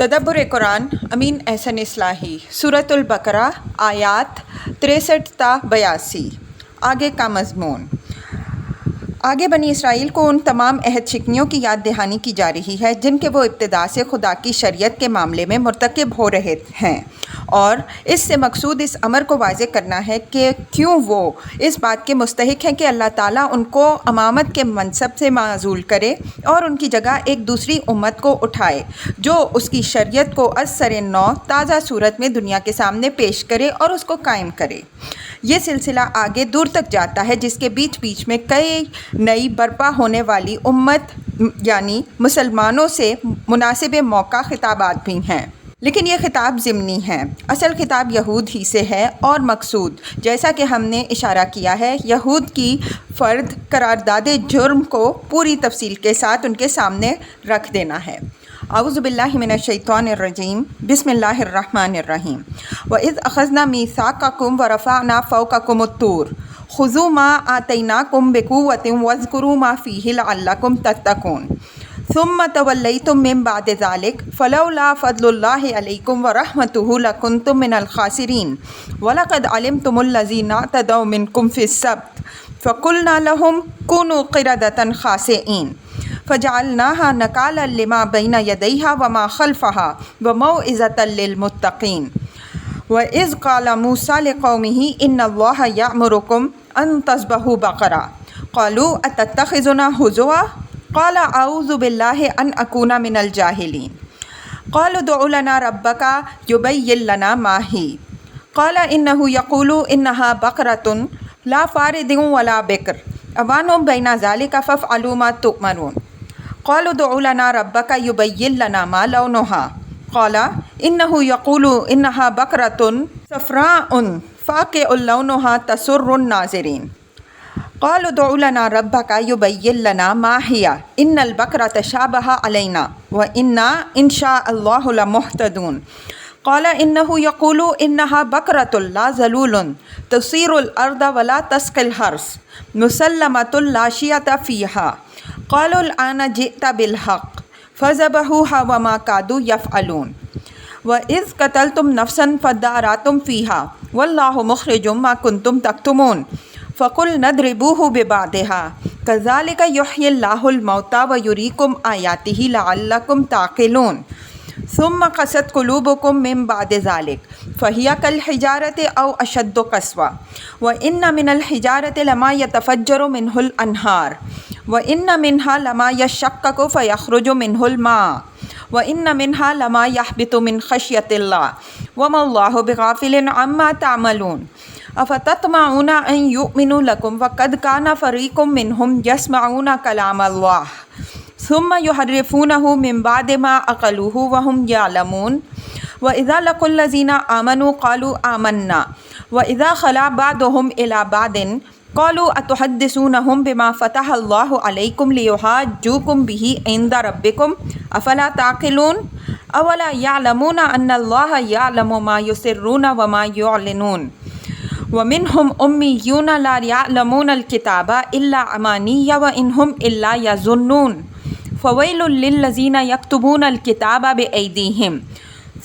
تدبر قرآن امین احسن اصلاحی سورۃ البقرہ آیات 63 تا 82۔ آگے کا مضمون، آگے بنی اسرائیل کو ان تمام عہد شکنیوں کی یاد دہانی کی جا رہی ہے جن کے وہ ابتدا سے خدا کی شریعت کے معاملے میں مرتکب ہو رہے ہیں، اور اس سے مقصود اس امر کو واضح کرنا ہے کہ کیوں وہ اس بات کے مستحق ہیں کہ اللہ تعالیٰ ان کو امامت کے منصب سے معزول کرے اور ان کی جگہ ایک دوسری امت کو اٹھائے جو اس کی شریعت کو از سر نو تازہ صورت میں دنیا کے سامنے پیش کرے اور اس کو قائم کرے۔ یہ سلسلہ آگے دور تک جاتا ہے جس کے بیچ بیچ میں کئی نئی برپا ہونے والی امت یعنی مسلمانوں سے مناسب موقع خطابات بھی ہیں، لیکن یہ خطاب ضمنی ہیں، اصل خطاب یہود ہی سے ہے، اور مقصود جیسا کہ ہم نے اشارہ کیا ہے یہود کی فرد قرارداد جرم کو پوری تفصیل کے ساتھ ان کے سامنے رکھ دینا ہے۔ اعوذ باللہ من الشیطان الرجیم، بسم اللہ الرحمن الرحیم۔ وَإِذْ أَخَذْنَا مِيثَاقَكُمْ وَرَفَعْنَا فَوْقَكُمُ الطُّورَ خُذُوا مَا آتَيْنَاكُمْ بِقُوَّةٍ وَاذْكُرُوا مَا فِيهِ لَعَلَّكُمْ تَتَّقُونَ ثُمَّ تَوَلَّيْتُم مِّن بَعْدِ ذَلِكَ فَلَوْلَا فَضْلُ اللَّهِ عَلَيْكُمْ وَرَحْمَتُهُ لَكُنتُم مِّنَ الْخَاسِرِينَ وَلَقَدْ عَلِمْتُمُ الَّذِينَ اعْتَدَوْا مِنكُمْ فِي السَّبْتِ فَقُلْنَا لَهُمْ كُونُوا قِرَدَةً خَاسِئِينَ فَجَعَلْنَاهَا نَكَالًا لِّمَا بَيْنَ يَدَيْهَا وَمَا خَلْفَهَا وَمَوْعِظَةً لِّلْمُتَّقِينَ وَإِذْ قَالَ مُوسَىٰ لِقَوْمِهِ إِنَّ اللَّهَ يَأْمُرُكُمْ أَن تَذْبَحُوا بَقَرَةً قَالُوا أَتَتَّخِذُنَا هُزُوًا قَالَ أَعُوذُ بِاللَّهِ أَنْ أَكُونَ مِنَ الْجَاهِلِينَ قَالُوا ادْعُ لَنَا رَبَّكَ يُبَيِّن لَّنَا مَا هِيَ قَالَ إِنَّهُ يَقُولُ إِنَّهَا بَقَرَةٌ لَّا فَارِضٌ وَلَا بِكْرٌ أَوَانٌ بَيْنَ ذَلِكَ فَافْعَلُوا مَا تُؤْمَرُونَ قَالُوا ادْعُ لَنَا رَبَّكَ يُبَيِّن لَّنَا مَا لَوْنُهَا قَالَ إِنَّهُ يَقُولُ إِنَّهَا بَقَرَةٌ صَفْرَاءٌ فَاقِعٌ لَّوْنُهَا تَسُرُّ النَّاظِرِينَ قَالُوا ادْعُ لَنَا رَبَّكَ يُبَيِّن لَّنَا مَا هِيَ إِنَّ الْبَقَرَةَ شَابَهَ عَلَيْنَا وَإِنَّا إِن شَاءَ اللَّهُ لَمُهْتَدُونَ قَالَ إِنَّهُ يَقُولُ إِنَّهَا بَقَرَةٌ لَّا ذَلُولٌ تُثِيرُ الْأَرْضَ وَلَا تَسْقِي الْحَرْثَ مُسَلَّمَةٌ لَّا شِيَةَ فِيهَا قَالُوا الْآنَ جِئْتَ بِالْحَقِّ فَذَبَحُوهَا وَمَا كَادُوا يَفْعَلُونَ وَإِذْ قَتَلْتُمْ نَفْسًا فَادَّارَأْتُمْ فِيهَا وَاللَّهُ مُخْرِجٌ مَّا كُنتُمْ تَكْتُمُونَ فَقُلْنَا اضْرِبُوهُ بِبَعْضِهَا كَذَٰلِكَ يُحْيِي اللَّهُ الْمَوْتَىٰ وَيُرِيكُمْ آيَاتِهِ لَعَلَّكُمْ تَعْقِلُونَ ثُمَّ قَسَتْ قُلُوبُكُم مِّن بَعْدِ ذَٰلِكَ فَهِيَ كَالْحِجَارَةِ أَوْ أَشَدُّ قَسْوَةً وَإِنَّ مِنَ الْحِجَارَةِ لَمَا يَتَفَجَّرُ مِنْهُ الْأَنْهَارُ وَإِنَّ مِنْهَا لَمَا يَشَّقَّقُ فَيَخْرُجُ مِنْهُ الْمَاءُ وَإِنَّ مِنْهَا لَمَا يَهْبِطُ مِنْ خَشْيَةِ اللَّهِ وَمَا اللَّهُ بِغَافِلٍ عَمَّا تَعْمَلُونَ أَفَتَطْمَعُونَ أَن يُؤْمِنُوا لَكُمْ وَقَدْ كَانَ فَرِيقٌ مِّنْهُمْ يَسْمَعُونَ كَلَامَ اللَّهِ ثُمَّ يُحَرِّفُونَهُ مِن بَعْدِ مَا عَقَلُوهُ وَهُمْ يَعْلَمُونَ وَإِذَا لَقُوا الَّذِينَ آمَنُوا قَالُوا آمَنَّا وَإِذَا خَلَا بَعْضُهُمْ إِلَىٰ بَعْضٍ قَالُوا أَتُحَدِّثُونَهُم بِمَا فَتَحَ اللَّهُ عَلَيْكُمْ لِيُحَاجُّوكُم بِهِ عِندَ رَبِّكُمْ أَفَلَا تَعْقِلُونَ أَوَلَا يَعْلَمُونَ أَنَّ اللَّهَ يَعْلَمُ مَا يُسِرُّونَ وَمَا يُعْلِنُونَ وَمِنْهُمْ أُمِّيُّونَ لَا يَعْلَمُونَ الْكِتَابَ إِلَّا أَمَانِيَّ وَإِنْ هُمْ إِلَّا يَظُنُّونَ فَوَيْلٌ لِّلَّذِينَ يَكْتُبُونَ الْكِتَابَ بِأَيْدِيهِمْ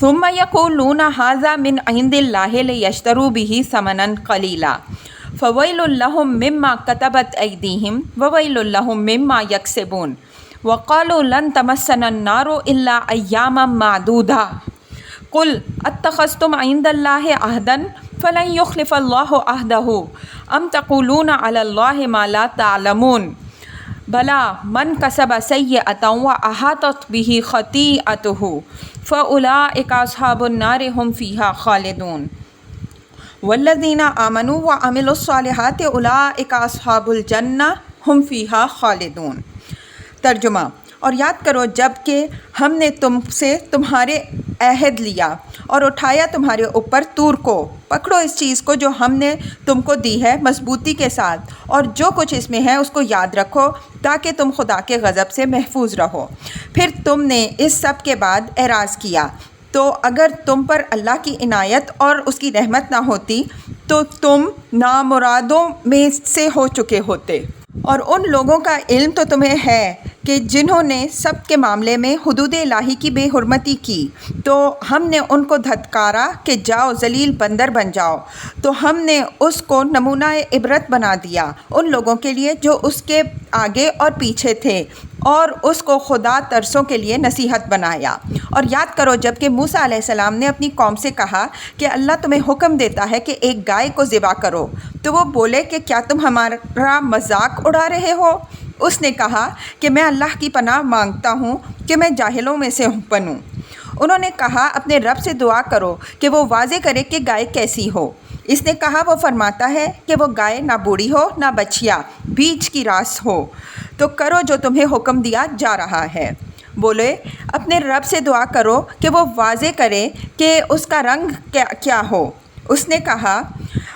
ثُمَّ يَقُولُونَ هَٰذَا مِنْ عِندِ اللَّهِ لِيَشْتَرُوا بِهِ ثَمَنًا قَلِيلًا فَوَيْلٌ لَّهُم مِّمَّا كَتَبَتْ أَيْدِيهِمْ وَوَيْلٌ لَّهُم مِّمَّا يَكْسِبُونَ وَقَالُوا لَن تَمَسَّنَا النَّارُ إِلَّا أَيَّامًا مَّعْدُودَةً قُلْ أَتَّخَذْتُمْ عِندَ اللَّهِ عَهْدًا فَلَن يُخْلِفَ اللَّهُ عَهْدَهُ أَمْ تَقُولُونَ عَلَى اللَّهِ مَا لَا تَعْلَمُونَ بَلَىٰ مَن كَسَبَ سَيِّئَةً وَأَحَاطَتْ بِهِ خَطِيئَتُهُ فَأُولَٰئِكَ أَصْحَابُ النَّارِ هُمْ فِيهَا خَالِدُونَ وَالَّذِينَ آمَنُوا وَعَمِلُوا الصَّالِحَاتِ أُولَٰئِكَ أَصْحَابُ الْجَنَّةِ هُمْ فِيهَا خَالِدُونَ۔ ترجمہ، اور یاد کرو جب کہ ہم نے تم سے تمہارے عہد لیا اور اٹھایا تمہارے اوپر طور کو، پکڑو اس چیز کو جو ہم نے تم کو دی ہے مضبوطی کے ساتھ، اور جو کچھ اس میں ہے اس کو یاد رکھو تاکہ تم خدا کے غضب سے محفوظ رہو۔ پھر تم نے اس سب کے بعد اعراض کیا، تو اگر تم پر اللہ کی عنایت اور اس کی رحمت نہ ہوتی تو تم نامرادوں میں سے ہو چکے ہوتے۔ اور ان لوگوں کا علم تو تمہیں ہے کہ جنہوں نے سب کے معاملے میں حدود الہی کی بے حرمتی کی، تو ہم نے ان کو دھتکارا کہ جاؤ ذلیل بندر بن جاؤ، تو ہم نے اس کو نمونہ عبرت بنا دیا ان لوگوں کے لیے جو اس کے آگے اور پیچھے تھے، اور اس کو خدا ترسوں کے لیے نصیحت بنایا۔ اور یاد کرو جب کہ موسیٰ علیہ السلام نے اپنی قوم سے کہا کہ اللہ تمہیں حکم دیتا ہے کہ ایک گائے کو ذبح کرو، تو وہ بولے کہ کیا تم ہمارا مذاق اڑا رہے ہو؟ اس نے کہا کہ میں اللہ کی پناہ مانگتا ہوں کہ میں جاہلوں میں سے بنوں۔ انہوں نے کہا اپنے رب سے دعا کرو کہ وہ واضح کرے کہ گائے کیسی ہو۔ اس نے کہا وہ فرماتا ہے کہ وہ گائے نہ بوڑھی ہو نہ بچیا، بیچ کی راس ہو، تو کرو جو تمہیں حکم دیا جا رہا ہے۔ بولے اپنے رب سے دعا کرو کہ وہ واضح کرے کہ اس کا رنگ کیا ہو۔ اس نے کہا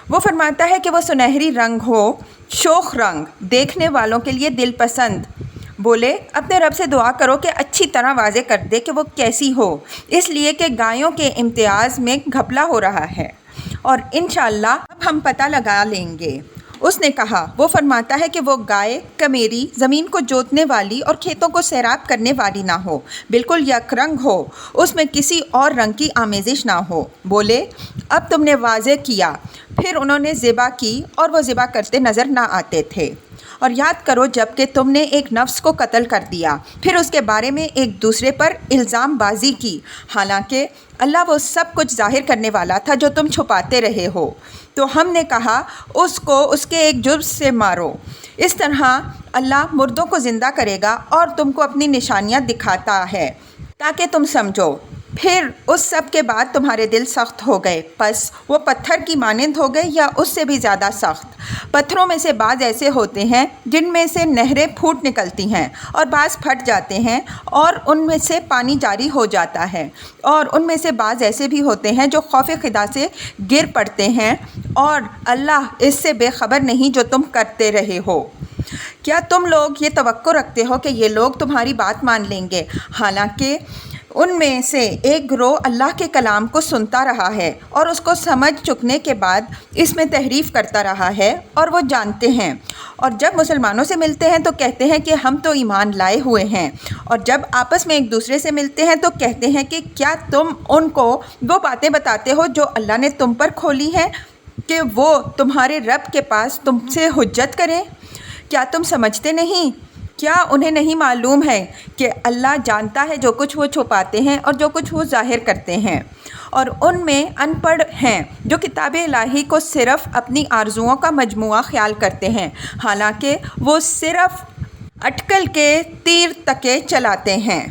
وہ فرماتا ہے کہ وہ سنہری رنگ ہو، شوخ رنگ، دیکھنے والوں کے لیے دل پسند۔ بولے اپنے رب سے دعا کرو کہ اچھی طرح واضح کر دے کہ وہ کیسی ہو، اس لیے کہ گایوں کے امتیاز میں گھپلا ہو رہا ہے، اور انشاءاللہ اب ہم پتہ لگا لیں گے۔ اس نے کہا وہ فرماتا ہے کہ وہ گائے کمیری، زمین کو جوتنے والی اور کھیتوں کو سیراب کرنے والی نہ ہو، بالکل یک رنگ ہو، اس میں کسی اور رنگ کی آمیزش نہ ہو۔ بولے اب تم نے واضح کیا۔ پھر انہوں نے ذبح کی اور وہ ذبح کرتے نظر نہ آتے تھے۔ اور یاد کرو جب کہ تم نے ایک نفس کو قتل کر دیا، پھر اس کے بارے میں ایک دوسرے پر الزام بازی کی، حالانکہ اللہ وہ سب کچھ ظاہر کرنے والا تھا جو تم چھپاتے رہے ہو۔ تو ہم نے کہا اس کو اس کے ایک جرم سے مارو۔ اس طرح اللہ مردوں کو زندہ کرے گا اور تم کو اپنی نشانیاں دکھاتا ہے تاکہ تم سمجھو۔ پھر اس سب کے بعد تمہارے دل سخت ہو گئے، پس وہ پتھر کی مانند ہو گئے یا اس سے بھی زیادہ سخت۔ پتھروں میں سے بعض ایسے ہوتے ہیں جن میں سے نہریں پھوٹ نکلتی ہیں، اور بعض پھٹ جاتے ہیں اور ان میں سے پانی جاری ہو جاتا ہے، اور ان میں سے بعض ایسے بھی ہوتے ہیں جو خوف خدا سے گر پڑتے ہیں، اور اللہ اس سے بے خبر نہیں جو تم کرتے رہے ہو۔ کیا تم لوگ یہ توقع رکھتے ہو کہ یہ لوگ تمہاری بات مان لیں گے، حالانکہ ان میں سے ایک گروہ اللہ کے کلام کو سنتا رہا ہے اور اس کو سمجھ چکنے کے بعد اس میں تحریف کرتا رہا ہے، اور وہ جانتے ہیں، اور جب مسلمانوں سے ملتے ہیں تو کہتے ہیں کہ ہم تو ایمان لائے ہوئے ہیں، اور جب آپس میں ایک دوسرے سے ملتے ہیں تو کہتے ہیں کہ کیا تم ان کو وہ باتیں بتاتے ہو جو اللہ نے تم پر کھولی ہیں کہ وہ تمہارے رب کے پاس تم سے حجت کریں؟ کیا تم سمجھتے نہیں؟ کیا انہیں نہیں معلوم ہے کہ اللہ جانتا ہے جو کچھ وہ چھپاتے ہیں اور جو کچھ وہ ظاہر کرتے ہیں؟ اور ان میں ان پڑھ ہیں جو کتاب الہی کو صرف اپنی آرزوؤں کا مجموعہ خیال کرتے ہیں، حالانکہ وہ صرف اٹکل کے تیر تکے چلاتے ہیں۔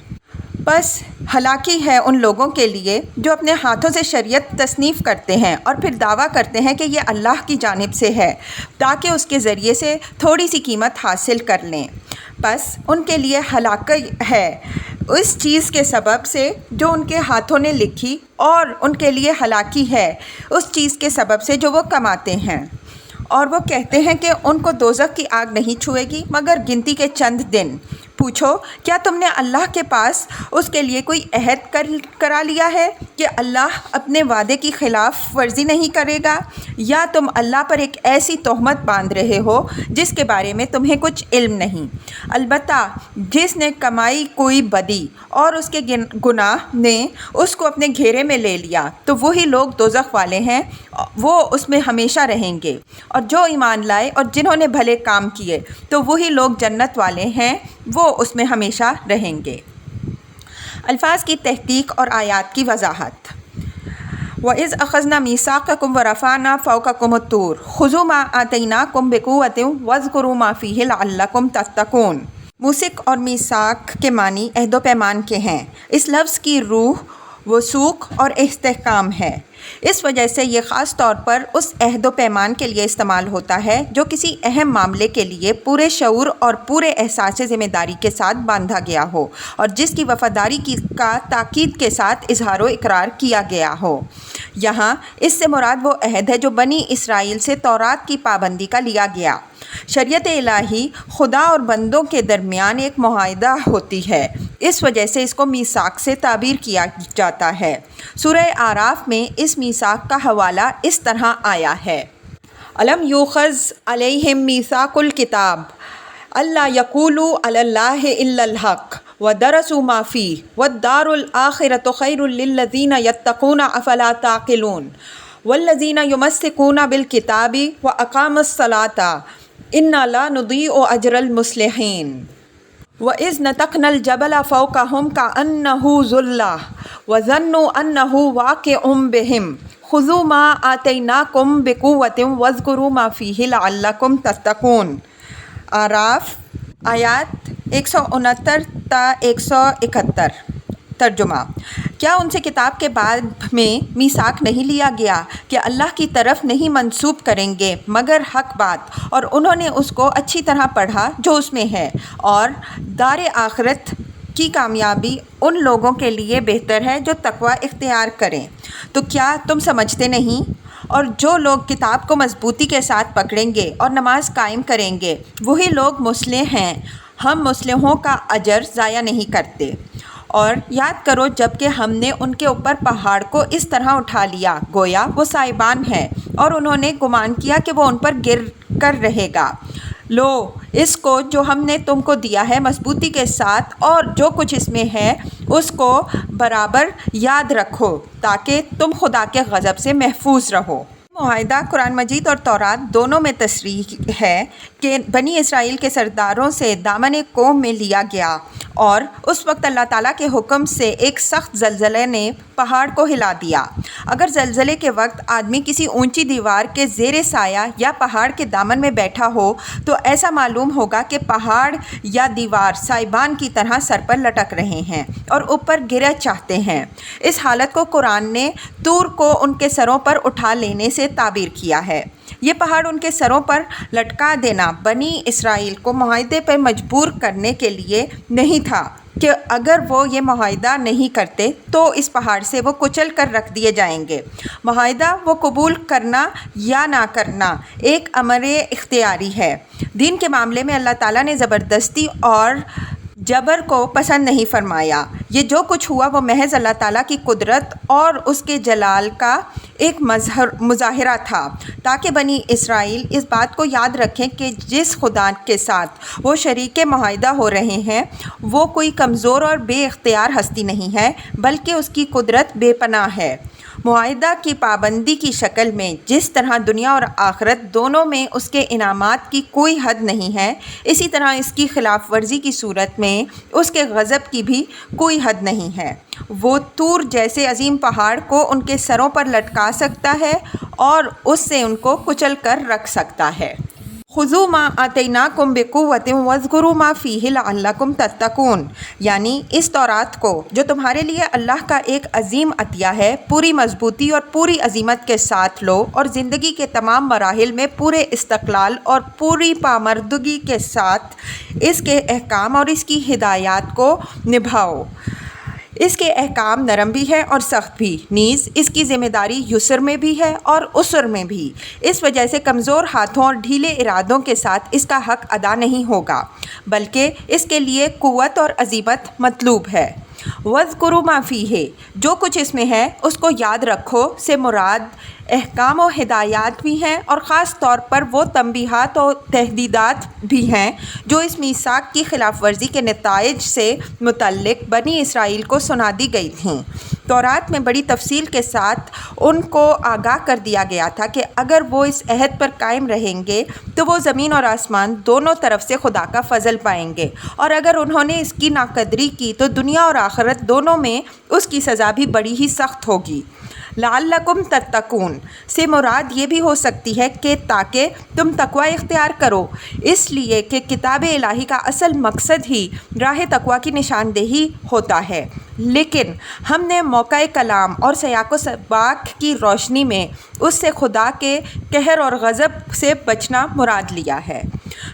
بس ہلاکی ہے ان لوگوں کے لیے جو اپنے ہاتھوں سے شریعت تصنیف کرتے ہیں اور پھر دعویٰ کرتے ہیں کہ یہ اللہ کی جانب سے ہے تاکہ اس کے ذریعے سے تھوڑی سی قیمت حاصل کر لیں۔ بس ان کے لیے ہلاکی ہے اس چیز کے سبب سے جو ان کے ہاتھوں نے لکھی، اور ان کے لیے ہلاکی ہے اس چیز کے سبب سے جو وہ کماتے ہیں۔ اور وہ کہتے ہیں کہ ان کو دوزخ کی آگ نہیں چھوئے گی مگر گنتی کے چند دن۔ پوچھو کیا تم نے اللہ کے پاس اس کے لیے کوئی عہد کرا لیا ہے کہ اللہ اپنے وعدے کی خلاف ورزی نہیں کرے گا؟ یا تم اللہ پر ایک ایسی تہمت باندھ رہے ہو جس کے بارے میں تمہیں کچھ علم نہیں؟ البتہ جس نے کمائی کوئی بدی اور اس کے گناہ نے اس کو اپنے گھیرے میں لے لیا، تو وہی لوگ دوزخ والے ہیں، وہ اس میں ہمیشہ رہیں گے۔ اور جو ایمان لائے اور جنہوں نے بھلے کام کیے تو وہی لوگ جنت والے ہیں، وہ اس میں ہمیشہ رہیں گے۔ الفاظ کی تحقیق اور آیات کی وضاحت۔ وَإِذْ أَخَذْنَا مِيثَاقَكُمْ وَرَفَعْنَا فَوْقَكُمُ الطُّورَ خُذُوا مَا آتَيْنَاكُمْ بِقُوَّةٍ وَاذْكُرُوا مَا فِيهِ لَعَلَّكُمْ تَتَّقُونَ۔ موثق اور میثاق کے معنی عہد و پیمان کے ہیں۔ اس لفظ کی روح وثوق اور استحکام ہے، اس وجہ سے یہ خاص طور پر اس عہد و پیمان کے لیے استعمال ہوتا ہے جو کسی اہم معاملے کے لیے پورے شعور اور پورے احساس ذمہ داری کے ساتھ باندھا گیا ہو، اور جس کی وفاداری کا تاکید کے ساتھ اظہار و اقرار کیا گیا ہو۔ یہاں اس سے مراد وہ عہد ہے جو بنی اسرائیل سے تورات کی پابندی کا لیا گیا۔ شریعت الہی خدا اور بندوں کے درمیان ایک معاہدہ ہوتی ہے، اس وجہ سے اس کو میثاق سے تعبیر کیا جاتا ہے۔ سورہ اعراف میں اس میثاق کا حوالہ اس طرح آیا ہے: الم یؤخذ علیہم میثاق الکتاب اللہ یقولوا علی اللہ الا الحق ودرسوا ما فیہ والدار الآخرۃ خیر للذین یتقون افلا تعقلون والذین یمسکون بالکتاب واقاموا الصلاۃ انا لا نضیع اجر المصلحین وَإِذْ نَتَقْنَا الْجَبَلَ فَوْقَهُمْ كَأَنَّهُ ظُلَّةٌ وَظَنُّوا أَنَّهُ وَاقِعٌ بِهِمْ خُذُوا مَا آتَيْنَاكُمْ بِقُوَّةٍ وَاذْكُرُوا مَا فِيهِ لَعَلَّكُمْ تَتَّقُونَ اعراف آیات 169 تا 171 ترجمہ۔ کیا ان سے کتاب کے بعد میں میثاق نہیں لیا گیا کہ اللہ کی طرف نہیں منسوب کریں گے مگر حق بات، اور انہوں نے اس کو اچھی طرح پڑھا جو اس میں ہے، اور دار آخرت کی کامیابی ان لوگوں کے لیے بہتر ہے جو تقوی اختیار کریں۔ تو کیا تم سمجھتے نہیں؟ اور جو لوگ کتاب کو مضبوطی کے ساتھ پکڑیں گے اور نماز قائم کریں گے وہی لوگ مصلح ہیں، ہم مصلحوں کا اجر ضائع نہیں کرتے۔ اور یاد کرو جب کہ ہم نے ان کے اوپر پہاڑ کو اس طرح اٹھا لیا گویا وہ سائبان ہے، اور انہوں نے گمان کیا کہ وہ ان پر گر کر رہے گا۔ لو اس کو جو ہم نے تم کو دیا ہے مضبوطی کے ساتھ، اور جو کچھ اس میں ہے اس کو برابر یاد رکھو تاکہ تم خدا کے غضب سے محفوظ رہو۔ معاہدہ قرآن مجید اور تورات دونوں میں تصریح ہے کہ بنی اسرائیل کے سرداروں سے دامن قوم میں لیا گیا، اور اس وقت اللہ تعالیٰ کے حکم سے ایک سخت زلزلے نے پہاڑ کو ہلا دیا۔ اگر زلزلے کے وقت آدمی کسی اونچی دیوار کے زیر سایہ یا پہاڑ کے دامن میں بیٹھا ہو تو ایسا معلوم ہوگا کہ پہاڑ یا دیوار سائبان کی طرح سر پر لٹک رہے ہیں اور اوپر گرنا چاہتے ہیں۔ اس حالت کو قرآن نے طور کو ان کے سروں پر اٹھا لینے سے تعبیر کیا ہے۔ یہ پہاڑ ان کے سروں پر لٹکا دینا بنی اسرائیل کو معاہدے پر مجبور کرنے کے لیے نہیں تھا کہ اگر وہ یہ معاہدہ نہیں کرتے تو اس پہاڑ سے وہ کچل کر رکھ دیے جائیں گے۔ معاہدہ وہ قبول کرنا یا نہ کرنا ایک امر اختیاری ہے۔ دین کے معاملے میں اللہ تعالیٰ نے زبردستی اور جبر کو پسند نہیں فرمایا۔ یہ جو کچھ ہوا وہ محض اللہ تعالیٰ کی قدرت اور اس کے جلال کا ایک مظاہرہ تھا، تاکہ بنی اسرائیل اس بات کو یاد رکھیں کہ جس خدا کے ساتھ وہ شریک معاہدہ ہو رہے ہیں وہ کوئی کمزور اور بے اختیار ہستی نہیں ہے بلکہ اس کی قدرت بے پناہ ہے۔ معاہدہ کی پابندی کی شکل میں جس طرح دنیا اور آخرت دونوں میں اس کے انعامات کی کوئی حد نہیں ہے، اسی طرح اس کی خلاف ورزی کی صورت میں اس کے غضب کی بھی کوئی حد نہیں ہے۔ وہ طور جیسے عظیم پہاڑ کو ان کے سروں پر لٹکا سکتا ہے اور اس سے ان کو کچل کر رکھ سکتا ہے۔ خُذُوا مَا آتَيْنَاكُمْ بِقُوَّةٍ وَاذْكُرُوا مَا فِيهِ لَعَلَّكُمْ تَتَّقُونَ، یعنی اس تورات کو جو تمہارے لیے اللہ کا ایک عظیم عطیہ ہے پوری مضبوطی اور پوری عظمت کے ساتھ لو، اور زندگی کے تمام مراحل میں پورے استقلال اور پوری پامردگی کے ساتھ اس کے احکام اور اس کی ہدایات کو نبھاؤ۔ اس کے احکام نرم بھی ہے اور سخت بھی، نیز اس کی ذمہ داری یسر میں بھی ہے اور عسر میں بھی۔ اس وجہ سے کمزور ہاتھوں اور ڈھیلے ارادوں کے ساتھ اس کا حق ادا نہیں ہوگا، بلکہ اس کے لیے قوت اور عزیمت مطلوب ہے۔ وَاذْكُرُوا مَا فِيهِ، جو کچھ اس میں ہے اس کو یاد رکھو سے مراد احکام و ہدایات بھی ہیں، اور خاص طور پر وہ تنبیہات و تحدیدات بھی ہیں جو اس میثاق کی خلاف ورزی کے نتائج سے متعلق بنی اسرائیل کو سنا دی گئی تھیں۔ تورات میں بڑی تفصیل کے ساتھ ان کو آگاہ کر دیا گیا تھا کہ اگر وہ اس عہد پر قائم رہیں گے تو وہ زمین اور آسمان دونوں طرف سے خدا کا فضل پائیں گے، اور اگر انہوں نے اس کی ناقدری کی تو دنیا اور آخرت دونوں میں اس کی سزا بھی بڑی ہی سخت ہوگی۔ لعلکم تتقون سے مراد یہ بھی ہو سکتی ہے کہ تاکہ تم تقوی اختیار کرو، اس لیے کہ کتاب الہی کا اصل مقصد ہی راہ تقوی کی نشاندہی ہوتا ہے، لیکن ہم نے موقع کلام اور سیاق و سباق کی روشنی میں اس سے خدا کے قہر اور غضب سے بچنا مراد لیا ہے۔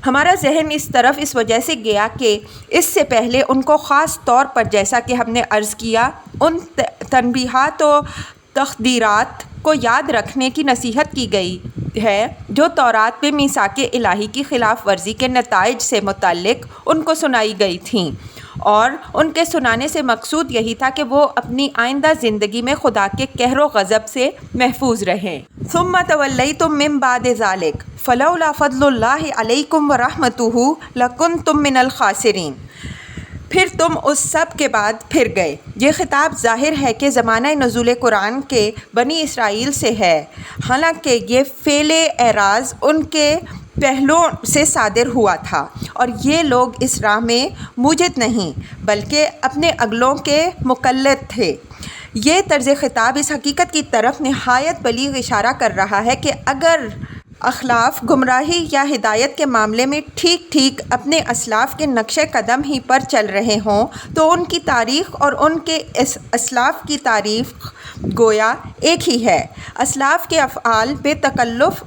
ہمارا ذہن اس طرف اس وجہ سے گیا کہ اس سے پہلے ان کو خاص طور پر جیسا کہ ہم نے عرض کیا ان تنبیہات و تخدیرات کو یاد رکھنے کی نصیحت کی گئی ہے جو تورات میں میثاق الہی کی خلاف ورزی کے نتائج سے متعلق ان کو سنائی گئی تھیں، اور ان کے سنانے سے مقصود یہی تھا کہ وہ اپنی آئندہ زندگی میں خدا کے قہر و غضب سے محفوظ رہیں۔ ثم تولیتم من بعد ذلک، فلولا فضل اللہ علیکم ورحمتہ لکنتم من الخاسرین۔ پھر تم اس سب کے بعد پھر گئے۔ یہ خطاب ظاہر ہے کہ زمانہ نزول قرآن کے بنی اسرائیل سے ہے، حالانکہ یہ فعل اعراض ان کے پہلوں سے صادر ہوا تھا، اور یہ لوگ اس راہ میں موجد نہیں بلکہ اپنے اگلوں کے مقلد تھے۔ یہ طرز خطاب اس حقیقت کی طرف نہایت بلیغ اشارہ کر رہا ہے کہ اگر اخلاف گمراہی یا ہدایت کے معاملے میں ٹھیک ٹھیک اپنے اسلاف کے نقش قدم ہی پر چل رہے ہوں تو ان کی تاریخ اور ان کے اسلاف کی تاریخ گویا ایک ہی ہے۔ اسلاف کے افعال بے تکلف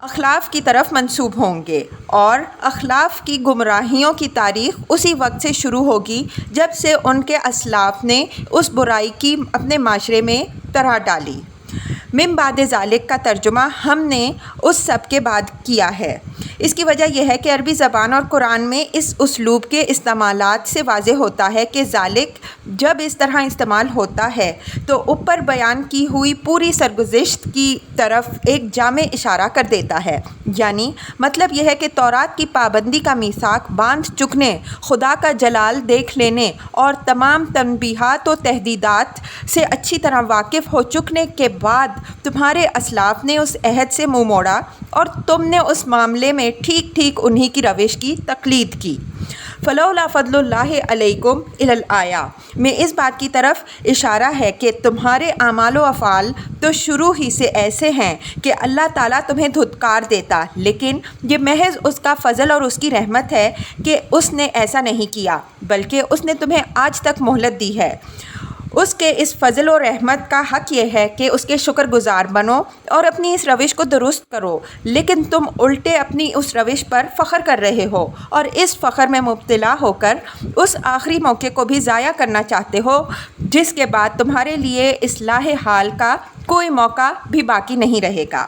اخلاف کی طرف منسوب ہوں گے، اور اخلاف کی گمراہیوں کی تاریخ اسی وقت سے شروع ہوگی جب سے ان کے اسلاف نے اس برائی کی اپنے معاشرے میں طرح ڈالی۔ من بعد ذالک کا ترجمہ ہم نے اس سب کے بعد کیا ہے۔ اس کی وجہ یہ ہے کہ عربی زبان اور قرآن میں اس اسلوب کے استعمالات سے واضح ہوتا ہے کہ ذالک جب اس طرح استعمال ہوتا ہے تو اوپر بیان کی ہوئی پوری سرگزشت کی طرف ایک جامع اشارہ کر دیتا ہے، یعنی مطلب یہ ہے کہ تورات کی پابندی کا میثاق باندھ چکنے، خدا کا جلال دیکھ لینے اور تمام تنبیہات و تہدیدات سے اچھی طرح واقف ہو چکنے کے بعد تمہارے اسلاف نے اس عہد سے منہ موڑا اور تم نے اس معاملے میں ٹھیک ٹھیک انہی کی روش کی تقلید کی۔ فلولا فضل اللہ علیکم الی الآیہ میں اس بات کی طرف اشارہ ہے کہ تمہارے اعمال و افعال تو شروع ہی سے ایسے ہیں کہ اللہ تعالیٰ تمہیں دھتکار دیتا، لیکن یہ محض اس کا فضل اور اس کی رحمت ہے کہ اس نے ایسا نہیں کیا، بلکہ اس نے تمہیں آج تک مہلت دی ہے۔ اس کے اس فضل و رحمت کا حق یہ ہے کہ اس کے شکر گزار بنو اور اپنی اس روش کو درست کرو، لیکن تم الٹے اپنی اس روش پر فخر کر رہے ہو اور اس فخر میں مبتلا ہو کر اس آخری موقع کو بھی ضائع کرنا چاہتے ہو جس کے بعد تمہارے لیے اصلاح حال کا کوئی موقع بھی باقی نہیں رہے گا۔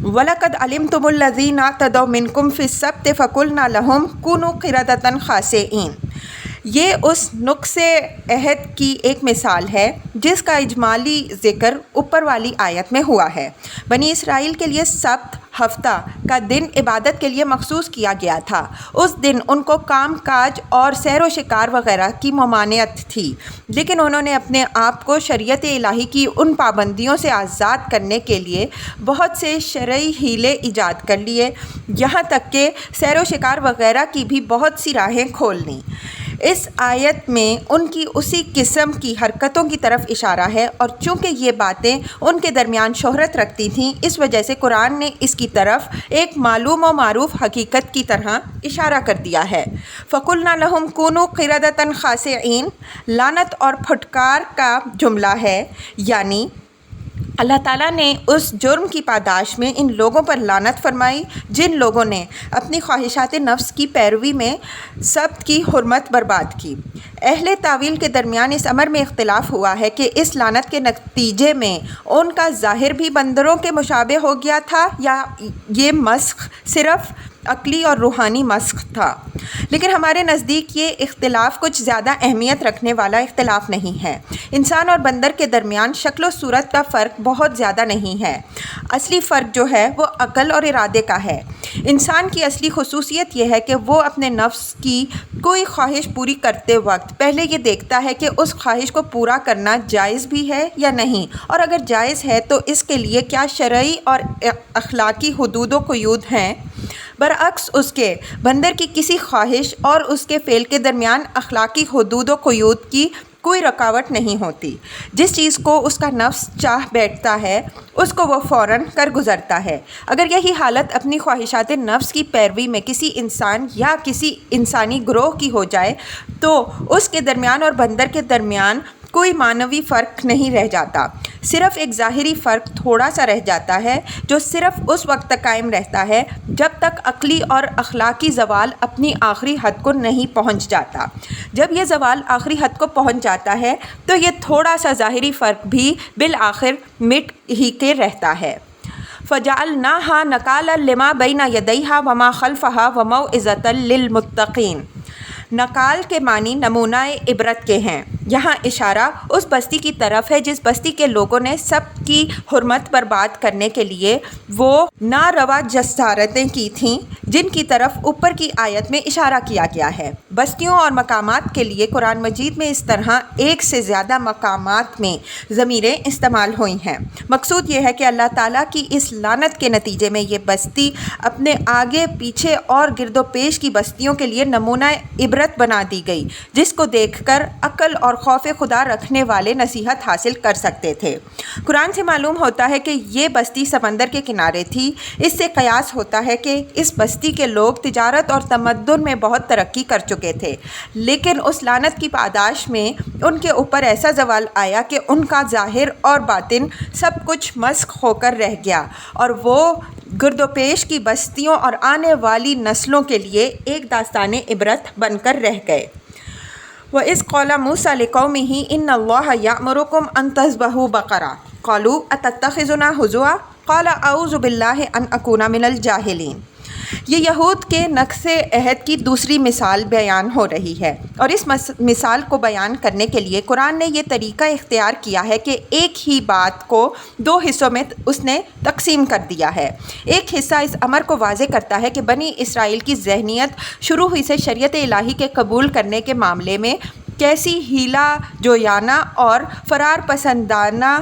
وَلَقَدْ عَلِمْتُمُ الَّذِينَ اعْتَدَوْا مِنْكُمْ فِي السَّبْتِ فَقُلْنَا لَهُمْ كُونُوا قِرَدَةً خَاسِئِينَ۔ یہ اس نقص عہد کی ایک مثال ہے جس کا اجمالی ذکر اوپر والی آیت میں ہوا ہے۔ بنی اسرائیل کے لیے سبت ہفتہ کا دن عبادت کے لیے مخصوص کیا گیا تھا۔ اس دن ان کو کام کاج اور سیر و شکار وغیرہ کی ممانعت تھی، لیکن انہوں نے اپنے آپ کو شریعت الہی کی ان پابندیوں سے آزاد کرنے کے لیے بہت سے شرعی حیلے ایجاد کر لیے، یہاں تک کہ سیر و شکار وغیرہ کی بھی بہت سی راہیں کھول لیں۔ اس آیت میں ان کی اسی قسم کی حرکتوں کی طرف اشارہ ہے، اور چونکہ یہ باتیں ان کے درمیان شہرت رکھتی تھیں اس وجہ سے قرآن نے اس کی طرف ایک معلوم و معروف حقیقت کی طرح اشارہ کر دیا ہے۔ فَقُلْنَا لَهُمْ كُونُوا قِرَدَةً خَاسِئِينَ لعنت اور پھٹکار کا جملہ ہے، یعنی اللہ تعالیٰ نے اس جرم کی پاداش میں ان لوگوں پر لعنت فرمائی جن لوگوں نے اپنی خواہشات نفس کی پیروی میں سبت کی حرمت برباد کی۔ اہل تاویل کے درمیان اس امر میں اختلاف ہوا ہے کہ اس لعنت کے نتیجے میں ان کا ظاہر بھی بندروں کے مشابہ ہو گیا تھا یا یہ مسخ صرف عقلی اور روحانی مسخ تھا، لیکن ہمارے نزدیک یہ اختلاف کچھ زیادہ اہمیت رکھنے والا اختلاف نہیں ہے۔ انسان اور بندر کے درمیان شکل و صورت کا فرق بہت زیادہ نہیں ہے، اصلی فرق جو ہے وہ عقل اور ارادے کا ہے۔ انسان کی اصلی خصوصیت یہ ہے کہ وہ اپنے نفس کی کوئی خواہش پوری کرتے وقت پہلے یہ دیکھتا ہے کہ اس خواہش کو پورا کرنا جائز بھی ہے یا نہیں، اور اگر جائز ہے تو اس کے لیے کیا شرعی اور اخلاقی حدود و قیود ہیں۔ برعکس اس کے بندر کی کسی خواہش اور اس کے فعل کے درمیان اخلاقی حدود و قیود کی کوئی رکاوٹ نہیں ہوتی۔ جس چیز کو اس کا نفس چاہ بیٹھتا ہے اس کو وہ فوراً کر گزرتا ہے۔ اگر یہی حالت اپنی خواہشات نفس کی پیروی میں کسی انسان یا کسی انسانی گروہ کی ہو جائے تو اس کے درمیان اور بندر کے درمیان کوئی معنوی فرق نہیں رہ جاتا، صرف ایک ظاہری فرق تھوڑا سا رہ جاتا ہے جو صرف اس وقت تک قائم رہتا ہے جب تک عقلی اور اخلاقی زوال اپنی آخری حد کو نہیں پہنچ جاتا۔ جب یہ زوال آخری حد کو پہنچ جاتا ہے تو یہ تھوڑا سا ظاہری فرق بھی بالآخر مٹ ہی کے رہتا ہے۔ فَجَعَلْنَاهَا نَكَالًا لِمَا بَيْنَ يَدَيْهَا وَمَا خَلْفَهَا وَمَوْعِظَةً لِلْمُتَّقِينَ۔ نکال کے معنی نمونہ عبرت کے ہیں، یہاں اشارہ اس بستی کی طرف ہے جس بستی کے لوگوں نے سب کی حرمت برباد کرنے کے لیے وہ ناروا جسارتیں کی تھیں، جن کی طرف اوپر کی آیت میں اشارہ کیا گیا ہے۔ بستیوں اور مقامات کے لیے قرآن مجید میں اس طرح ایک سے زیادہ مقامات میں ضمیریں استعمال ہوئی ہیں۔ مقصود یہ ہے کہ اللہ تعالیٰ کی اس لعنت کے نتیجے میں یہ بستی اپنے آگے پیچھے اور گرد و پیش کی بستیوں کے لیے نمونہ عبرت بنا دی گئی، جس کو دیکھ کر عقل اور خوف خدا رکھنے والے نصیحت حاصل کر سکتے تھے۔ قرآن سے معلوم ہوتا ہے کہ یہ بستی سمندر کے کنارے تھی۔ اس سے قیاس ہوتا ہے کہ اس بستی کے لوگ تجارت اور تمدن میں بہت ترقی کر چکے تھے، لیکن اس لعنت کی پاداش میں ان کے اوپر ایسا زوال آیا کہ ان کا ظاہر اور باطن سب کچھ مسخ ہو کر رہ گیا، اور وہ گرد و پیش کی بستیوں اور آنے والی نسلوں کے لیے ایک داستان عبرت بن کر رہ گئے۔ وَإِذْ قَالَ مُوسَىٰ لِقَوْمِهِ إِنَّ اللَّهَ يَأْمُرُكُمْ أَن تَذْبَحُوا بَقَرَةً قَالُوا أَتَتَّخِذُنَا هُزُوًا قَالَ أَعُوذُ بِاللَّهِ أَنْ أَكُونَ مِنَ الْجَاهِلِينَ۔ یہ یہود کے نقض عہد کی دوسری مثال بیان ہو رہی ہے، اور اس مثال کو بیان کرنے کے لیے قرآن نے یہ طریقہ اختیار کیا ہے کہ ایک ہی بات کو دو حصوں میں اس نے تقسیم کر دیا ہے۔ ایک حصہ اس امر کو واضح کرتا ہے کہ بنی اسرائیل کی ذہنیت شروع ہی سے شریعت الہی کے قبول کرنے کے معاملے میں کیسی ہیلا جویانہ اور فرار پسندانہ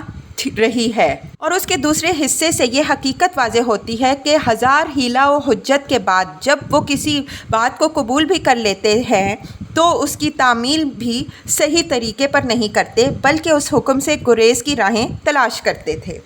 رہی ہے، اور اس کے دوسرے حصے سے یہ حقیقت واضح ہوتی ہے کہ ہزار ہیلا و حجت کے بعد جب وہ کسی بات کو قبول بھی کر لیتے ہیں تو اس کی تعمیل بھی صحیح طریقے پر نہیں کرتے، بلکہ اس حکم سے گریز کی راہیں تلاش کرتے تھے۔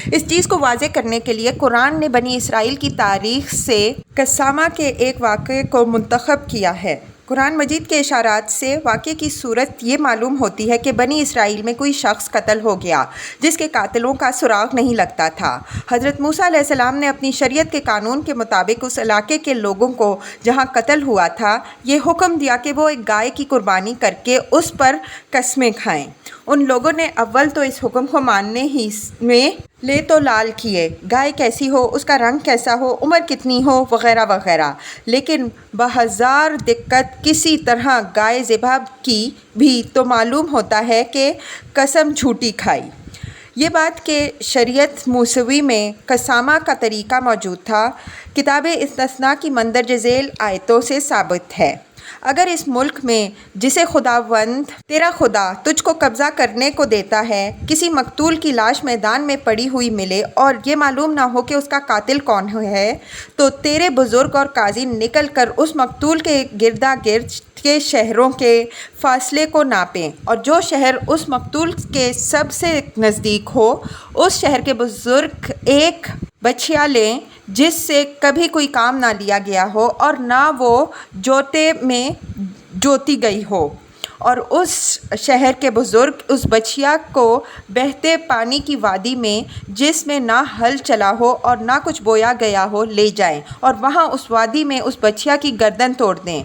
اس چیز کو واضح کرنے کے لیے قرآن نے بنی اسرائیل کی تاریخ سے قسامہ کے ایک واقعے کو منتخب کیا ہے۔ قرآن مجید کے اشارات سے واقعے کی صورت یہ معلوم ہوتی ہے کہ بنی اسرائیل میں کوئی شخص قتل ہو گیا جس کے قاتلوں کا سراغ نہیں لگتا تھا۔ حضرت موسیٰ علیہ السلام نے اپنی شریعت کے قانون کے مطابق اس علاقے کے لوگوں کو جہاں قتل ہوا تھا یہ حکم دیا کہ وہ ایک گائے کی قربانی کر کے اس پر قسمیں کھائیں۔ ان لوگوں نے اول تو اس حکم کو ماننے ہی میں لے تو لال کیے، گائے کیسی ہو، اس کا رنگ کیسا ہو، عمر کتنی ہو، وغیرہ وغیرہ، لیکن بہزار دقت کسی طرح گائے ذبح کی بھی تو معلوم ہوتا ہے کہ قسم جھوٹی کھائی۔ یہ بات کہ شریعت موسوی میں قسامہ کا طریقہ موجود تھا کتاب استثناء کی مندرجہ ذیل آیتوں سے ثابت ہے۔ اگر اس ملک میں جسے خداوند تیرا خدا تجھ کو قبضہ کرنے کو دیتا ہے کسی مقتول کی لاش میدان میں پڑی ہوئی ملے اور یہ معلوم نہ ہو کہ اس کا قاتل کون ہے، تو تیرے بزرگ اور قاضی نکل کر اس مقتول کے گردا گرد کے شہروں کے فاصلے کو ناپیں، اور جو شہر اس مقتول کے سب سے نزدیک ہو اس شہر کے بزرگ ایک بچھیا لیں جس سے کبھی کوئی کام نہ لیا گیا ہو اور نہ وہ جوتے میں جوتی گئی ہو، اور اس شہر کے بزرگ اس بچھیا کو بہتے پانی کی وادی میں جس میں نہ ہل چلا ہو اور نہ کچھ بویا گیا ہو لے جائیں اور وہاں اس وادی میں اس بچھیا کی گردن توڑ دیں۔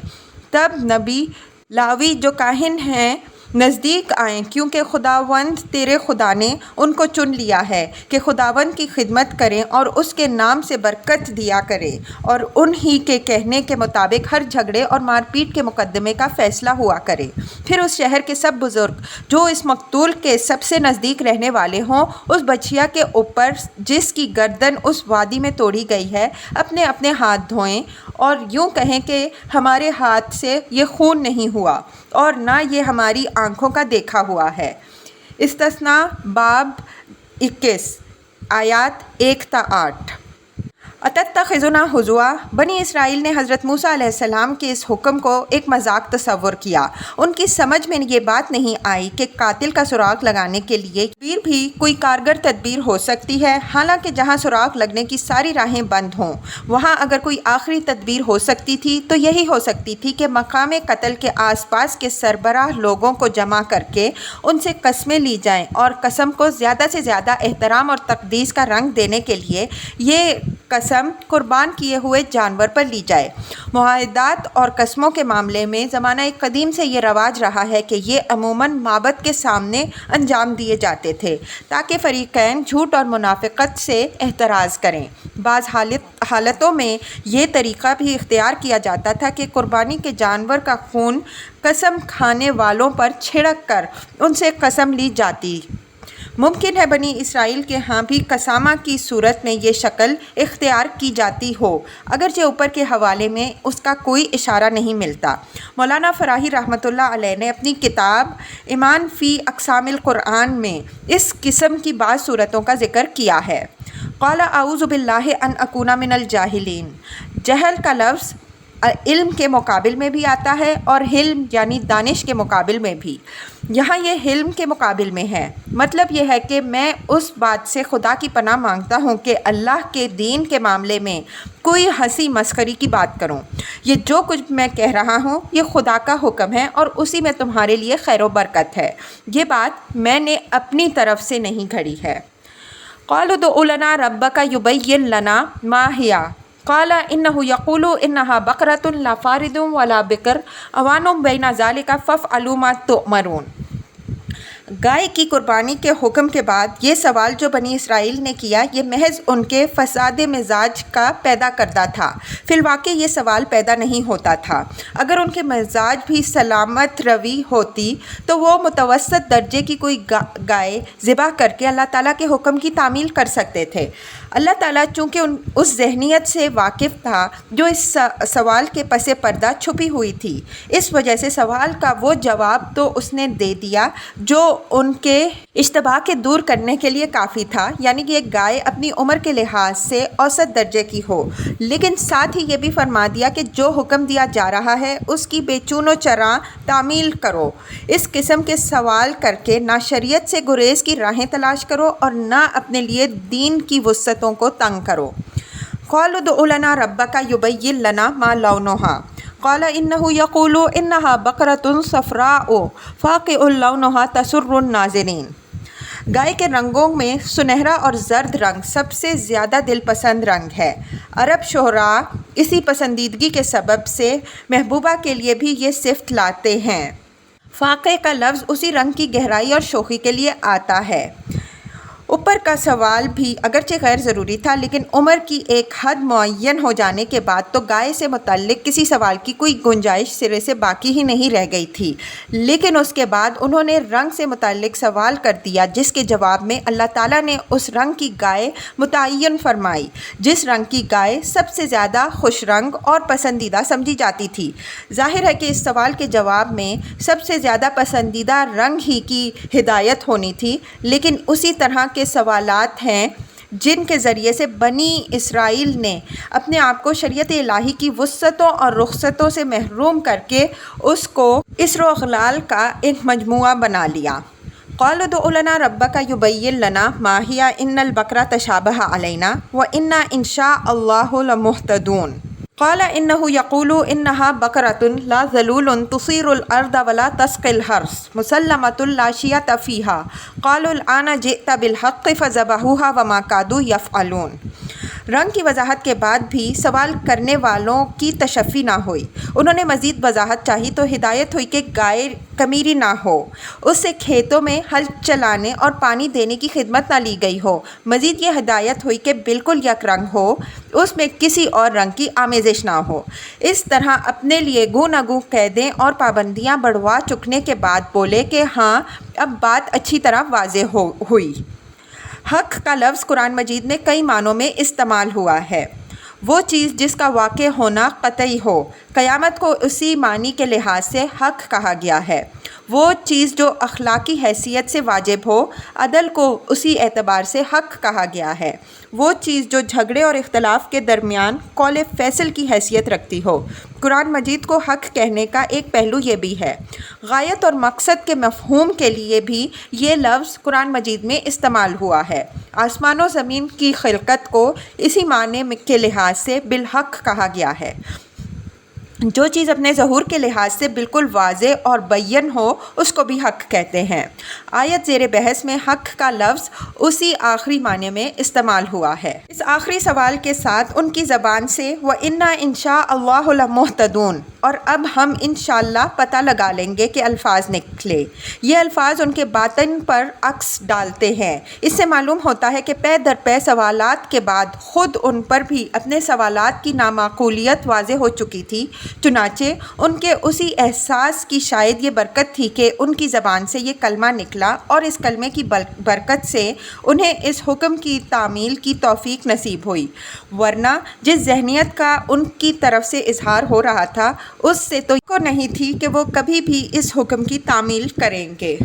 تب نبی لاوی جو کاہن ہیں نزدیک آئیں، کیونکہ خداوند تیرے خدا نے ان کو چن لیا ہے کہ خداوند کی خدمت کریں اور اس کے نام سے برکت دیا کریں، اور انہی کے کہنے کے مطابق ہر جھگڑے اور مار پیٹ کے مقدمے کا فیصلہ ہوا کرے۔ پھر اس شہر کے سب بزرگ جو اس مقتول کے سب سے نزدیک رہنے والے ہوں اس بچھیا کے اوپر جس کی گردن اس وادی میں توڑی گئی ہے اپنے اپنے ہاتھ دھوئیں اور یوں کہیں کہ ہمارے ہاتھ سے یہ خون نہیں ہوا اور نہ یہ ہماری آنکھوں کا دیکھا ہوا ہے۔ استثناء باب 21 آیات 1 تا 8۔ اتتخذنا ہزوا، بنی اسرائیل نے حضرت موسیٰ علیہ السلام کے اس حکم کو ایک مذاق تصور کیا۔ ان کی سمجھ میں یہ بات نہیں آئی کہ قاتل کا سراغ لگانے کے لیے بھی کوئی کارگر تدبیر ہو سکتی ہے، حالانکہ جہاں سراغ لگنے کی ساری راہیں بند ہوں وہاں اگر کوئی آخری تدبیر ہو سکتی تھی تو یہی ہو سکتی تھی کہ مقام قتل کے آس پاس کے سربراہ لوگوں کو جمع کر کے ان سے قسمیں لی جائیں اور قسم کو زیادہ سے زیادہ احترام اور تقدیس کا رنگ دینے کے لیے یہ قسم قربان کیے ہوئے جانور پر لی جائے۔ معاہدات اور قسموں کے معاملے میں زمانہ قدیم سے یہ رواج رہا ہے کہ یہ عموماً معبد کے سامنے انجام دیے جاتے تھے تاکہ فریقین جھوٹ اور منافقت سے احتراز کریں۔ بعض حالتوں میں یہ طریقہ بھی اختیار کیا جاتا تھا کہ قربانی کے جانور کا خون قسم کھانے والوں پر چھڑک کر ان سے قسم لی جاتی۔ ممکن ہے بنی اسرائیل کے ہاں بھی قسامہ کی صورت میں یہ شکل اختیار کی جاتی ہو، اگرچہ اوپر کے حوالے میں اس کا کوئی اشارہ نہیں ملتا۔ مولانا فراہی رحمۃ اللہ علیہ نے اپنی کتاب ایمان فی اقسام القرآن میں اس قسم کی بعض صورتوں کا ذکر کیا ہے۔ قال اعوذ باللہ ان اکون من الجاہلین۔ جہل کا لفظ علم کے مقابل میں بھی آتا ہے اور حلم یعنی دانش کے مقابل میں بھی۔ یہاں یہ حلم کے مقابل میں ہے، مطلب یہ ہے کہ میں اس بات سے خدا کی پناہ مانگتا ہوں کہ اللہ کے دین کے معاملے میں کوئی ہنسی مسخری کی بات کروں۔ یہ جو کچھ میں کہہ رہا ہوں یہ خدا کا حکم ہے اور اسی میں تمہارے لیے خیر و برکت ہے، یہ بات میں نے اپنی طرف سے نہیں گھڑی ہے۔ قالوا ادع لنا ربک یبین لنا ما ہی قال انه یقول انها بقرۃ لا فارض ولا بکر اوان بین ذلک فافعلوا ما تؤمرون۔ گائے کی قربانی کے حکم کے بعد یہ سوال جو بنی اسرائیل نے کیا یہ محض ان کے فساد مزاج کا پیدا کردہ تھا۔ فی الواقع یہ سوال پیدا نہیں ہوتا تھا۔ اگر ان کے مزاج بھی سلامت روی ہوتی تو وہ متوسط درجے کی کوئی گائے ذبح کر کے اللہ تعالیٰ کے حکم کی تعمیل کر سکتے تھے۔ اللہ تعالیٰ چونکہ اس ذہنیت سے واقف تھا جو اس سوال کے پس پردہ چھپی ہوئی تھی، اس وجہ سے سوال کا وہ جواب تو اس نے دے دیا جو ان کے اشتباہ کے دور کرنے کے لیے کافی تھا، یعنی کہ ایک گائے اپنی عمر کے لحاظ سے اوسط درجے کی ہو، لیکن ساتھ ہی یہ بھی فرما دیا کہ جو حکم دیا جا رہا ہے اس کی بے چون و چراں تعمیل کرو۔ اس قسم کے سوال کر کے نہ شریعت سے گریز کی راہیں تلاش کرو اور نہ اپنے لیے دین کی وسعتوں کو تنگ کرو۔ قالوا ادع لنا ربک یبین لنا ما لونھا قال انه یقول انها بقرۃ صفراء فاقع لونها تسر الناظرین۔ گائے کے رنگوں میں سنہرا اور زرد رنگ سب سے زیادہ دل پسند رنگ ہے۔ عرب شعراء اسی پسندیدگی کے سبب سے محبوبہ کے لیے بھی یہ صفت لاتے ہیں۔ فاقع کا لفظ اسی رنگ کی گہرائی اور شوخی کے لیے آتا ہے۔ اوپر کا سوال بھی اگرچہ غیر ضروری تھا، لیکن عمر کی ایک حد معین ہو جانے کے بعد تو گائے سے متعلق کسی سوال کی کوئی گنجائش سرے سے باقی ہی نہیں رہ گئی تھی۔ لیکن اس کے بعد انہوں نے رنگ سے متعلق سوال کر دیا، جس کے جواب میں اللہ تعالیٰ نے اس رنگ کی گائے متعین فرمائی جس رنگ کی گائے سب سے زیادہ خوش رنگ اور پسندیدہ سمجھی جاتی تھی۔ ظاہر ہے کہ اس سوال کے جواب میں سب سے زیادہ پسندیدہ رنگ ہی کی ہدایت ہونی تھی، لیکن اسی طرح کے سوالات ہیں جن کے ذریعے سے بنی اسرائیل نے اپنے آپ کو شریعت الہی کی وسعتوں اور رخصتوں سے محروم کر کے اس کو اسر و اغلال کا ایک مجموعہ بنا لیا۔ قالوا ادع لنا ربک یبین لنا ما ہی ان البقرۃ تشابہ علینا وانا ان شاء اللہ لمہتدون۔ قال انه یقول انها بقرۃ لا ذلول تصیر الارض ولا تسقی الحرث مسلمۃ لا شیۃ فیها قالوا الآن جئت بالحق فذبحوها وما کادوا یفعلون۔ رنگ کی وضاحت کے بعد بھی سوال کرنے والوں کی تشفی نہ ہوئی۔ انہوں نے مزید وضاحت چاہی تو ہدایت ہوئی کہ گائے کمیری نہ ہو، اس سے کھیتوں میں ہل چلانے اور پانی دینے کی خدمت نہ لی گئی ہو۔ مزید یہ ہدایت ہوئی کہ بالکل یک رنگ ہو، اس میں کسی اور رنگ کی آمیزش نہ ہو۔ اس طرح اپنے لیے گو نہ گو قیدیں اور پابندیاں بڑھوا چکنے کے بعد بولے کہ ہاں اب بات اچھی طرح واضح ہوئی۔ حق کا لفظ قرآن مجید میں کئی معنوں میں استعمال ہوا ہے۔ وہ چیز جس کا واقع ہونا قطعی ہو، قیامت کو اسی معنی کے لحاظ سے حق کہا گیا ہے۔ وہ چیز جو اخلاقی حیثیت سے واجب ہو، عدل کو اسی اعتبار سے حق کہا گیا ہے۔ وہ چیز جو جھگڑے اور اختلاف کے درمیان قول فیصل کی حیثیت رکھتی ہو۔ قرآن مجید کو حق کہنے کا ایک پہلو یہ بھی ہے۔ غایت اور مقصد کے مفہوم کے لیے بھی یہ لفظ قرآن مجید میں استعمال ہوا ہے۔ آسمان و زمین کی خلقت کو اسی معنی کے لحاظ سے بالحق کہا گیا ہے۔ جو چیز اپنے ظہور کے لحاظ سے بالکل واضح اور بین ہو اس کو بھی حق کہتے ہیں۔ آیت زیر بحث میں حق کا لفظ اسی آخری معنی میں استعمال ہوا ہے۔ اس آخری سوال کے ساتھ ان کی زبان سے وَإِنَّا إِن شَاءَ اللَّهُ لَمُهْتَدُونَ اور اب ہم انشاءاللہ پتہ لگا لیں گے کہ الفاظ نکلے۔ یہ الفاظ ان کے باطن پر عکس ڈالتے ہیں۔ اس سے معلوم ہوتا ہے کہ پے در پے سوالات کے بعد خود ان پر بھی اپنے سوالات کی نامعقولیت واضح ہو چکی تھی، چنانچہ ان کے اسی احساس کی شاید یہ برکت تھی کہ ان کی زبان سے یہ کلمہ نکلا اور اس کلمے کی برکت سے انہیں اس حکم کی تعمیل کی توفیق نصیب ہوئی، ورنہ جس ذہنیت کا ان کی طرف سے اظہار ہو رہا تھا اس سے تو نہیں تھی کہ وہ کبھی بھی اس حکم کی تعمیل کریں گے۔